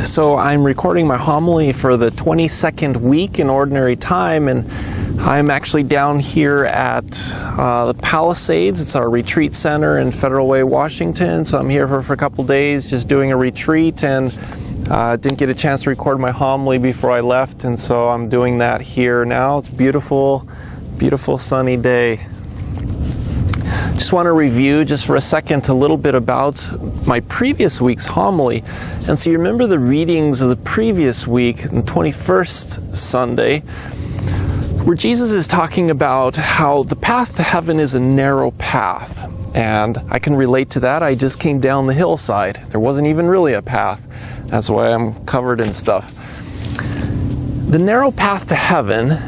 So I'm recording my homily for the 22nd week in Ordinary Time, and I'm actually down here at the Palisades. It's our retreat center in Federal Way, Washington. So I'm here for a couple days just doing a retreat, and didn't get a chance to record my homily before I left, and so I'm doing that here now. It's a beautiful, beautiful sunny day. Just want to review just for a second a little bit about my previous week's homily. And so you remember the readings of the previous week, the 21st Sunday, where Jesus is talking about how the path to heaven is a narrow path. And I can relate to that. I just came down the hillside. There wasn't even really a path. That's why I'm covered in stuff. The narrow path to heaven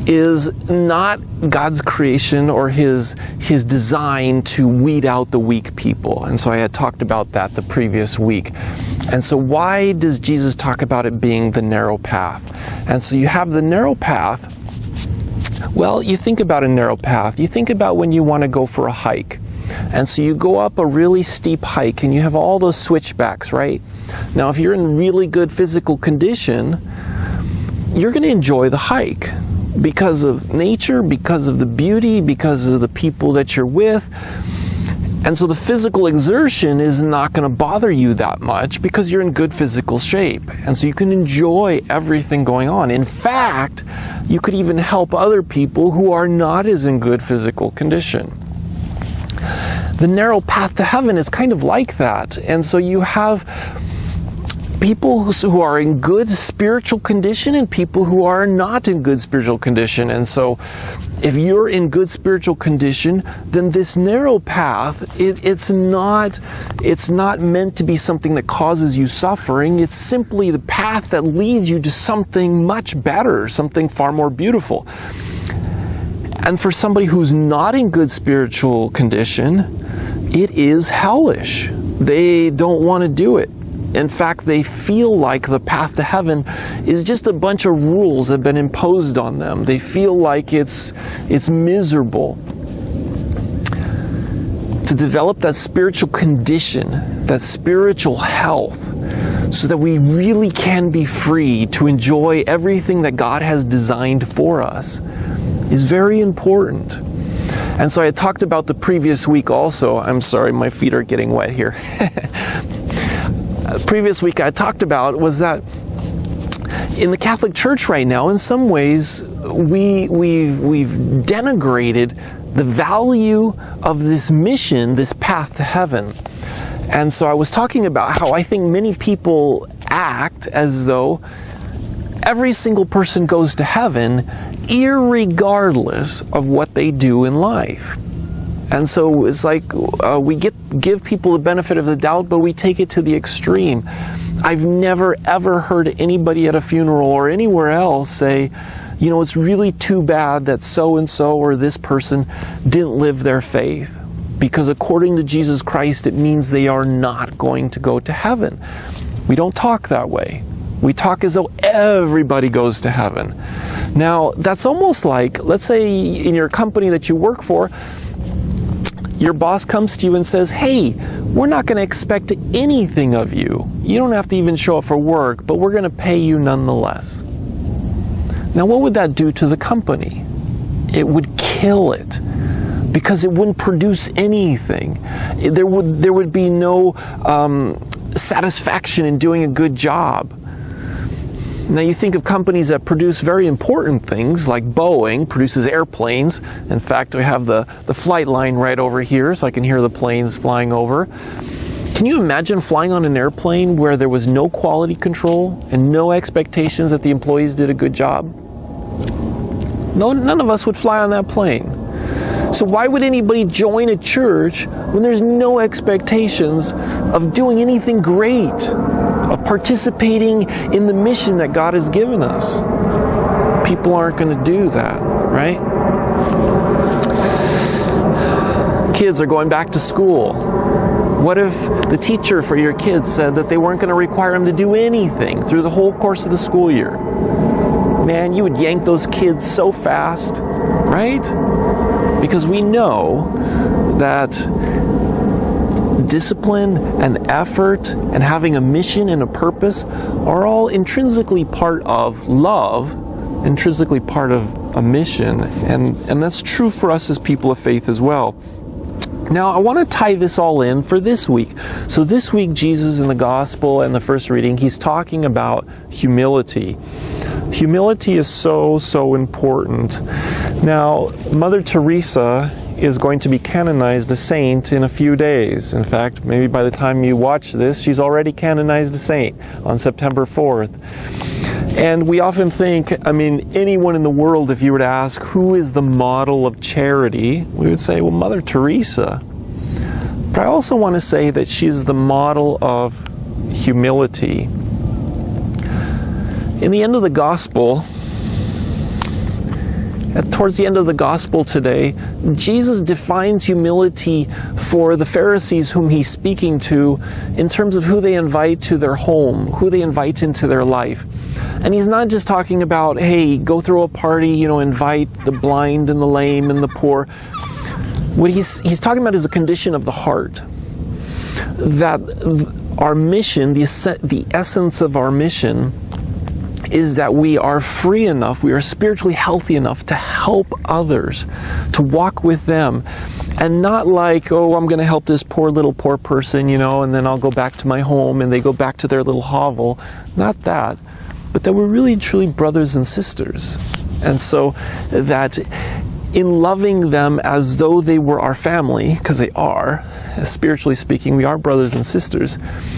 is not God's creation or his design to weed out the weak people. And so I had talked about that the previous week. And so why does Jesus talk about it being the narrow path? And so you have the narrow path. Well, you think about a narrow path. You think about when you want to go for a hike. And so you go up a really steep hike and you have all those switchbacks, right? Now, if you're in really good physical condition, you're going to enjoy the hike because of nature, because of the beauty, because of the people that you're with. And so the physical exertion is not going to bother you that much because you're in good physical shape. And so you can enjoy everything going on. In fact, you could even help other people who are not as in good physical condition. The narrow path to heaven is kind of like that. And so you have people who are in good spiritual condition and people who are not in good spiritual condition. And so if you're in good spiritual condition, then this narrow path, it's not meant to be something that causes you suffering. It's simply the path that leads you to something much better, something far more beautiful. And for somebody who's not in good spiritual condition, it is hellish. They don't want to do it. In fact, they feel like the path to heaven is just a bunch of rules that have been imposed on them. They feel like it's miserable. To develop that spiritual condition, that spiritual health, so that we really can be free to enjoy everything that God has designed for us, is very important. And so I had talked about the previous week also. I'm sorry, my feet are getting wet here. Previous week I talked about was that in the Catholic Church right now, in some ways, we've denigrated the value of this mission, this path to heaven. And so I was talking about how I think many people act as though every single person goes to heaven irregardless of what they do in life. And so it's like we give people the benefit of the doubt, but we take it to the extreme. I've never ever heard anybody at a funeral or anywhere else say, you know, it's really too bad that so-and-so or this person didn't live their faith. Because according to Jesus Christ, it means they are not going to go to heaven. We don't talk that way. We talk as though everybody goes to heaven. Now, that's almost like, let's say in your company that you work for, your boss comes to you and says, hey, we're not going to expect anything of you. You don't have to even show up for work, but we're going to pay you nonetheless. Now, what would that do to the company? It would kill it because it wouldn't produce anything. There would be no satisfaction in doing a good job. Now you think of companies that produce very important things, like Boeing produces airplanes. In fact, we have the flight line right over here, so I can hear the planes flying over. Can you imagine flying on an airplane where there was no quality control and no expectations that the employees did a good job? No, none of us would fly on that plane. So why would anybody join a church when there's no expectations of doing anything great, of participating in the mission that God has given us? People aren't going to do that, right? Kids are going back to school. What if the teacher for your kids said that they weren't going to require them to do anything through the whole course of the school year? Man, you would yank those kids so fast, right? Because we know that discipline and effort and having a mission and a purpose are all intrinsically part of love, intrinsically part of a mission, and that's true for us as people of faith as well. Now, I want to tie this all in for this week. So this week, Jesus in the gospel and the first reading, he's talking about humility. Humility is so important. Now, Mother Teresa is going to be canonized a saint in a few days. In fact, maybe by the time you watch this, she's already canonized a saint on September 4th. And we often think, anyone in the world, if you were to ask who is the model of charity, we would say, well, Mother Teresa. But I also want to say that she's the model of humility. In the end of the gospel, towards the end of the gospel today, Jesus defines humility for the Pharisees whom he's speaking to in terms of who they invite to their home, who they invite into their life. And he's not just talking about, hey, go throw a party, invite the blind and the lame and the poor. What he's talking about is a condition of the heart. That our mission, the essence of our mission, is that we are free enough, we are spiritually healthy enough to help others, to walk with them. And not like, oh, I'm going to help this poor person, and then I'll go back to my home and they go back to their little hovel. Not that. But that we're really truly brothers and sisters. And so that in loving them as though they were our family, because they are, spiritually speaking, we are brothers and sisters.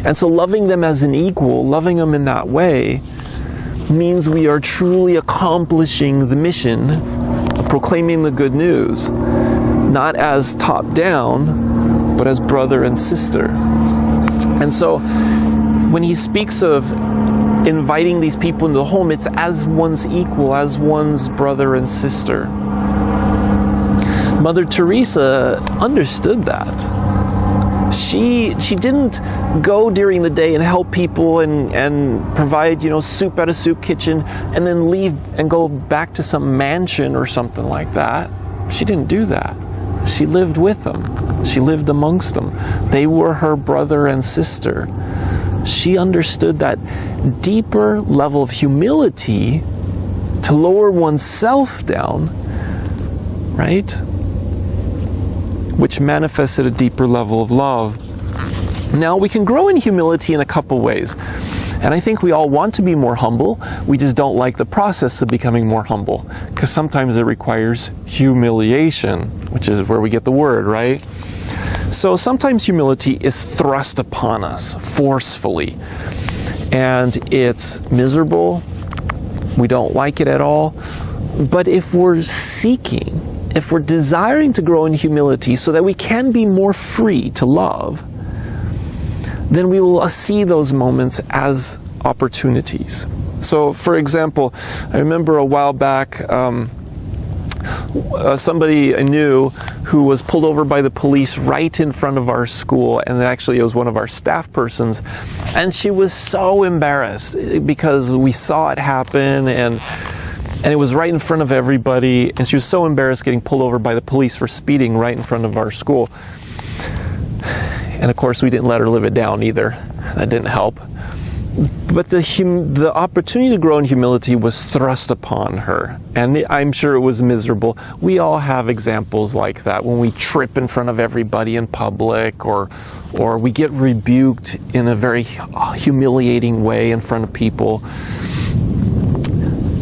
And so loving them as an equal, loving them in that way, means we are truly accomplishing the mission of proclaiming the good news, not as top down, but as brother and sister. And so when he speaks of inviting these people into the home, it's as one's equal, as one's brother and sister. Mother Teresa understood that. She didn't go during the day and help people and provide, soup at a soup kitchen and then leave and go back to some mansion or something like that. She didn't do that. She lived with them. She lived amongst them. They were her brother and sister. She understood that deeper level of humility to lower oneself down, right? Which manifested a deeper level of love. Now, we can grow in humility in a couple ways. And I think we all want to be more humble. We just don't like the process of becoming more humble, because sometimes it requires humiliation, which is where we get the word, right? So sometimes humility is thrust upon us forcefully, and it's miserable. We don't like it at all. But if we're seeking, if we're desiring to grow in humility so that we can be more free to love, then we will see those moments as opportunities. So, for example, I remember a while back, somebody I knew who was pulled over by the police right in front of our school, and actually it was one of our staff persons, and she was so embarrassed because we saw it happen, and it was right in front of everybody, and she was so embarrassed getting pulled over by the police for speeding right in front of our school. And of course we didn't let her live it down either. That didn't help. But the opportunity to grow in humility was thrust upon her, and I'm sure it was miserable. We all have examples like that when we trip in front of everybody in public, or we get rebuked in a very humiliating way in front of people.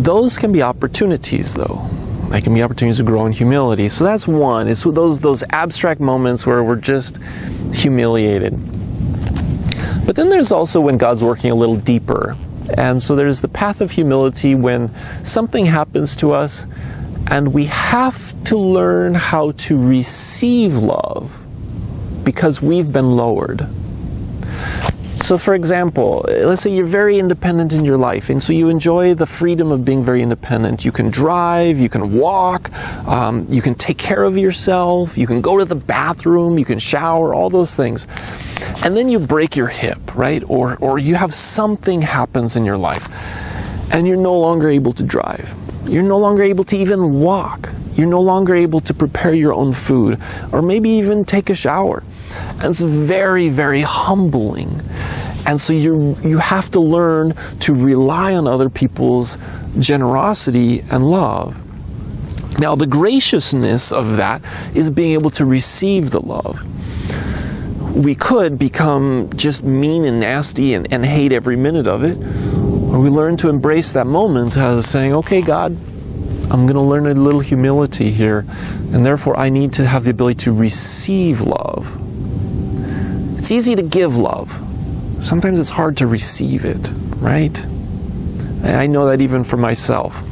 Those can be opportunities, though. They can be opportunities to grow in humility. So that's one. It's those abstract moments where we're just humiliated. But then there's also when God's working a little deeper. And so there's the path of humility when something happens to us and we have to learn how to receive love because we've been lowered. So for example, let's say you're very independent in your life, and so you enjoy the freedom of being very independent. You can drive, you can walk, you can take care of yourself, you can go to the bathroom, you can shower, all those things. And then you break your hip, right? Or you have something happens in your life, and you're no longer able to drive. You're no longer able to even walk. You're no longer able to prepare your own food, or maybe even take a shower. And it's very, very humbling. And so you have to learn to rely on other people's generosity and love. Now, the graciousness of that is being able to receive the love. We could become just mean and nasty and hate every minute of it, or we learn to embrace that moment as saying, okay, God, I'm going to learn a little humility here, and therefore I need to have the ability to receive love. It's easy to give love. Sometimes it's hard to receive it, right? I know that even for myself.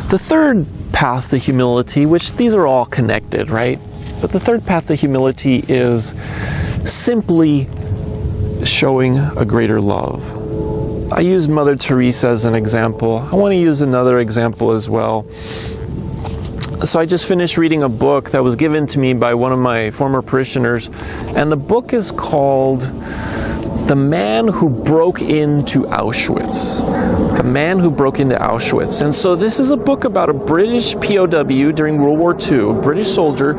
The third path to humility, which these are all connected, right? But the third path to humility is simply showing a greater love. I used Mother Teresa as an example. I want to use another example as well. So I just finished reading a book that was given to me by one of my former parishioners, and the book is called The Man Who Broke Into Auschwitz. The Man Who Broke Into Auschwitz. And so this is a book about a British POW during World War II, a British soldier.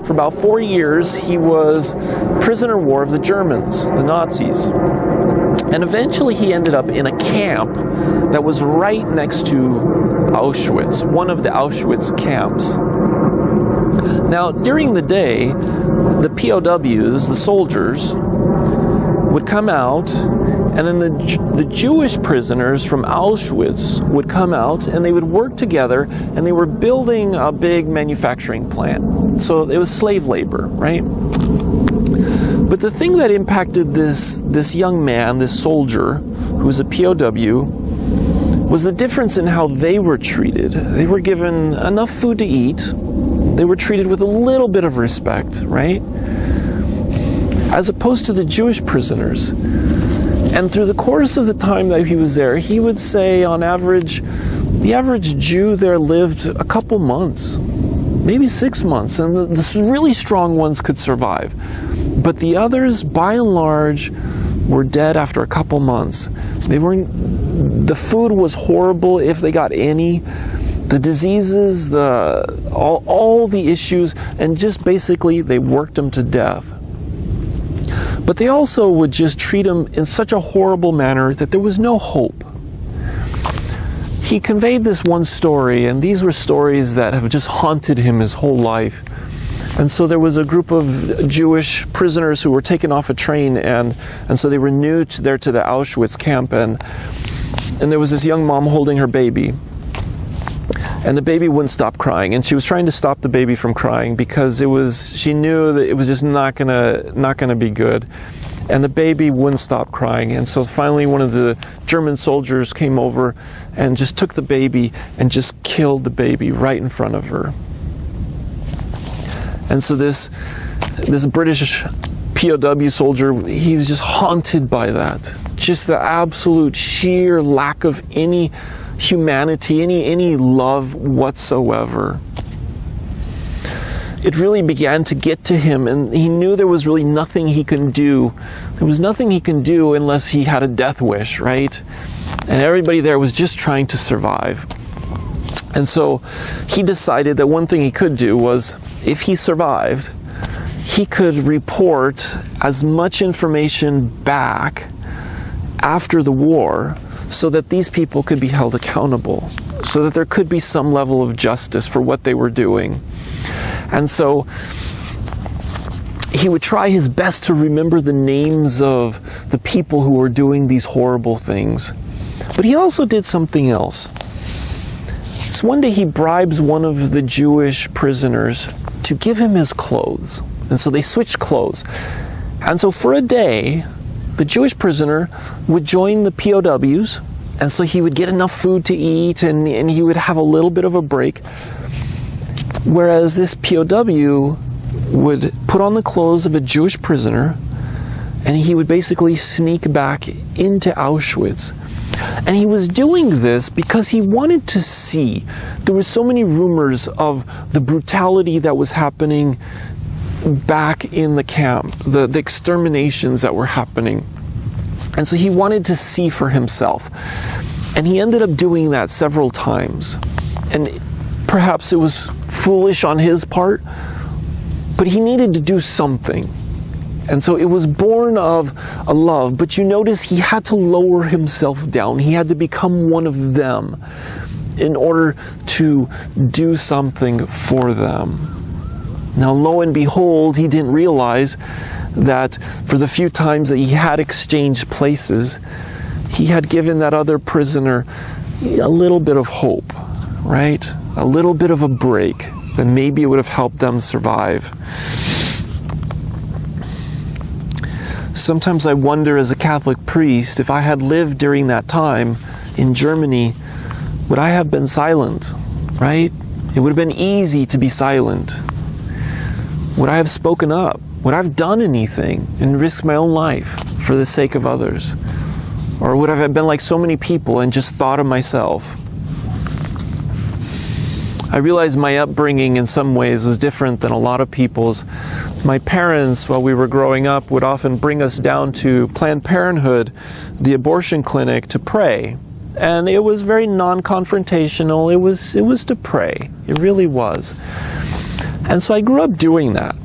For about 4 years, he was prisoner of war of the Germans, the Nazis. And eventually he ended up in a camp that was right next to Auschwitz, one of the Auschwitz camps. Now, during the day, the POWs, the soldiers, would come out, and then the Jewish prisoners from Auschwitz would come out, and they would work together, and they were building a big manufacturing plant. So it was slave labor, right? But the thing that impacted this young man, this soldier, who was a POW, was the difference in how they were treated. They were given enough food to eat. They were treated with a little bit of respect, right? As opposed to the Jewish prisoners. And through the course of the time that he was there, he would say on average, the average Jew there lived a couple months, maybe 6 months, and the really strong ones could survive. But the others, by and large, were dead after a couple months. The food was horrible if they got any. The diseases, all the issues, and just basically they worked them to death. But they also would just treat him in such a horrible manner that there was no hope. He conveyed this one story, and these were stories that have just haunted him his whole life. And so there was a group of Jewish prisoners who were taken off a train, and so they were new to the Auschwitz camp, and there was this young mom holding her baby. And the baby wouldn't stop crying, and she was trying to stop the baby from crying because she knew that it was just not gonna be good. And the baby wouldn't stop crying, and so finally one of the German soldiers came over and just took the baby and just killed the baby right in front of her. And so this British POW soldier, he was just haunted by that. Just the absolute sheer lack of any humanity, any love whatsoever. It really began to get to him, and he knew there was really nothing he could do. There was nothing he could do unless he had a death wish, right? And everybody there was just trying to survive. And so he decided that one thing he could do was, if he survived, he could report as much information back after the war so that these people could be held accountable, so that there could be some level of justice for what they were doing. And so he would try his best to remember the names of the people who were doing these horrible things. But he also did something else. So one day he bribes one of the Jewish prisoners to give him his clothes. And so they switched clothes. And so for a day, the Jewish prisoner would join the POWs, and so he would get enough food to eat, and he would have a little bit of a break. Whereas this POW would put on the clothes of a Jewish prisoner, and he would basically sneak back into Auschwitz. And he was doing this because he wanted to see. There were so many rumors of the brutality that was happening back in the camp, the exterminations that were happening. And so he wanted to see for himself. And he ended up doing that several times. And perhaps it was foolish on his part, but he needed to do something. And so it was born of a love, but you notice he had to lower himself down. He had to become one of them in order to do something for them. Now, lo and behold, he didn't realize that for the few times that he had exchanged places, he had given that other prisoner a little bit of hope, right? A little bit of a break that maybe it would have helped them survive. Sometimes I wonder, as a Catholic priest, if I had lived during that time in Germany, would I have been silent, right? It would have been easy to be silent. Would I have spoken up? Would I have done anything and risked my own life for the sake of others? Or would I have been like so many people and just thought of myself? I realized my upbringing in some ways was different than a lot of people's. My parents, while we were growing up, would often bring us down to Planned Parenthood, the abortion clinic, to pray. And it was very non-confrontational. It was to pray. It really was. And so I grew up doing that.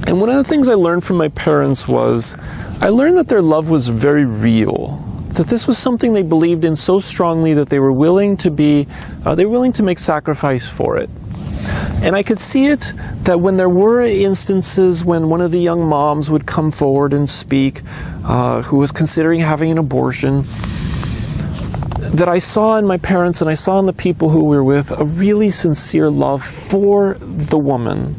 And one of the things I learned from my parents was, I learned that their love was very real. That this was something they believed in so strongly that they were willing to make sacrifice for it. And I could see it that when there were instances when one of the young moms would come forward and speak, who was considering having an abortion, that I saw in my parents and I saw in the people who we were with a really sincere love for the woman.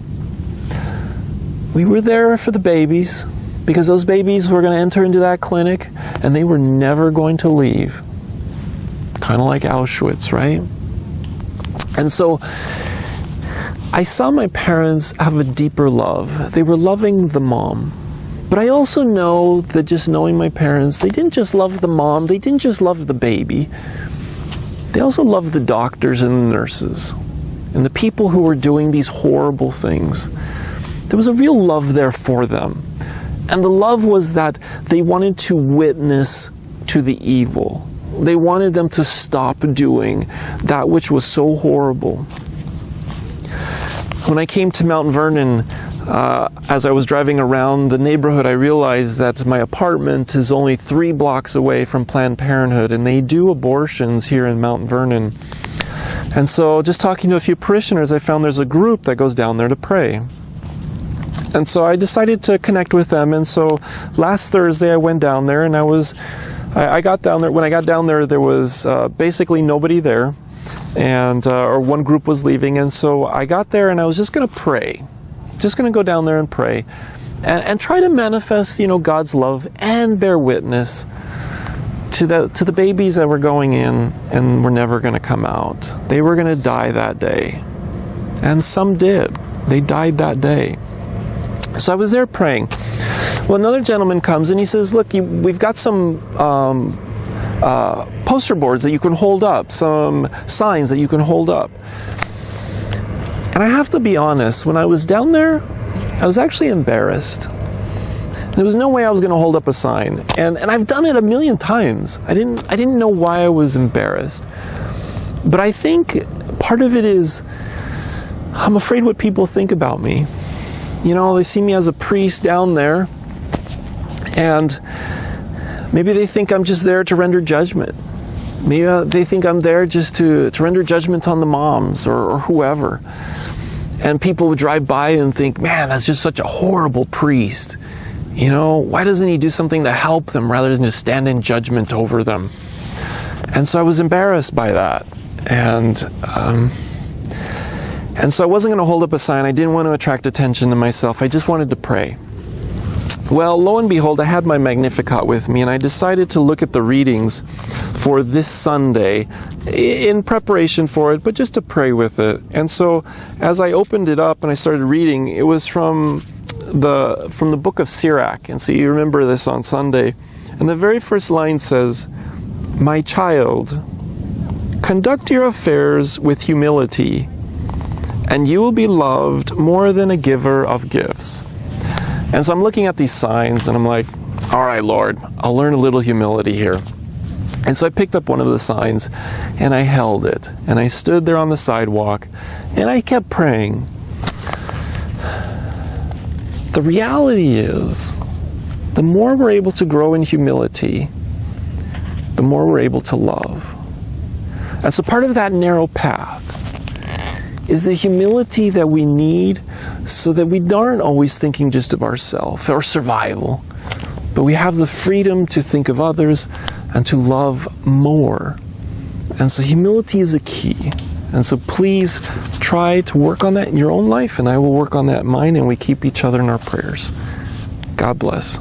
We were there for the babies, because those babies were going to enter into that clinic and they were never going to leave. Kind of like Auschwitz, right? And so I saw my parents have a deeper love. They were loving the mom. But I also know that, just knowing my parents, they didn't just love the mom, they didn't just love the baby. They also loved the doctors and the nurses and the people who were doing these horrible things. There was a real love there for them. And the love was that they wanted to witness to the evil. They wanted them to stop doing that which was so horrible. When I came to Mount Vernon, as I was driving around the neighborhood, I realized that my apartment is only 3 blocks away from Planned Parenthood, and they do abortions here in Mount Vernon. And so, just talking to a few parishioners, I found there's a group that goes down there to pray. And so I decided to connect with them. And so last Thursday I went down there, and I got down there. When I got down there, there was basically nobody there, and or one group was leaving. And so I got there, and I was just going to pray, just going to go down there and pray, and try to manifest, God's love and bear witness to the babies that were going in and were never going to come out. They were going to die that day, and some did. They died that day. So I was there praying. Well, another gentleman comes and he says, look, we've got some poster boards that you can hold up, some signs that you can hold up. And I have to be honest, when I was down there, I was actually embarrassed. There was no way I was going to hold up a sign. And I've done it a million times. I didn't know why I was embarrassed. But I think part of it is, I'm afraid what people think about me. They see me as a priest down there, and maybe they think I'm just there to render judgment. Maybe they think I'm there just to render judgment on the moms or whoever. And people would drive by and think, man, that's just such a horrible priest. Why doesn't he do something to help them rather than just stand in judgment over them? And so I was embarrassed by that. And so I wasn't going to hold up a sign. I didn't want to attract attention to myself. I just wanted to pray. Well, lo and behold, I had my Magnificat with me, and I decided to look at the readings for this Sunday in preparation for it, but just to pray with it. And so as I opened it up and I started reading, it was from the book of Sirach. And so you remember this on Sunday. And the very first line says, "My child, conduct your affairs with humility, and you will be loved more than a giver of gifts." And so I'm looking at these signs and I'm like, all right, Lord, I'll learn a little humility here. And so I picked up one of the signs and I held it. And I stood there on the sidewalk and I kept praying. the reality is, the more we're able to grow in humility, the more we're able to love. And so part of that narrow path is the humility that we need so that we aren't always thinking just of ourselves or survival, but we have the freedom to think of others and to love more. And so humility is a key. And so please try to work on that in your own life, and I will work on that in mine, and we keep each other in our prayers. God bless.